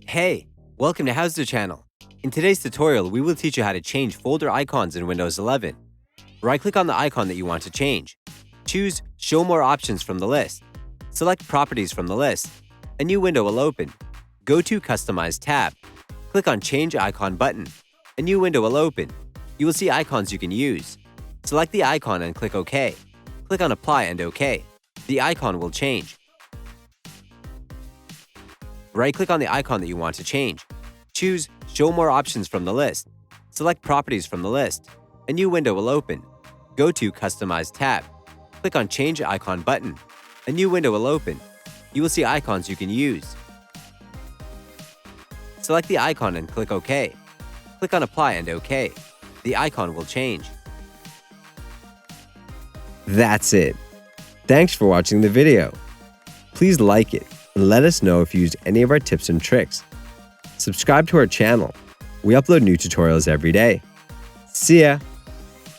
Hey, welcome to HOWZA channel. In today's tutorial, we will teach you how to change folder icons in Windows 11. Right-click on the icon that you want to change. Choose Show More Options from the list. Select Properties from the list. A new window will open. Go to Customize tab. Click on Change Icon button. A new window will open. You will see icons you can use. Select the icon and click OK. Click on Apply and OK. The icon will change. Right-click on the icon that you want to change. Choose Show More Options from the list. Select Properties from the list. A new window will open. Go to Customize tab. Click on Change Icon button. A new window will open. You will see icons you can use. Select the icon and click OK. Click on Apply and OK. The icon will change. That's it. Thanks for watching the video. Please like it and let us know if you used any of our tips and tricks. Subscribe to our channel. We upload new tutorials every day. See ya!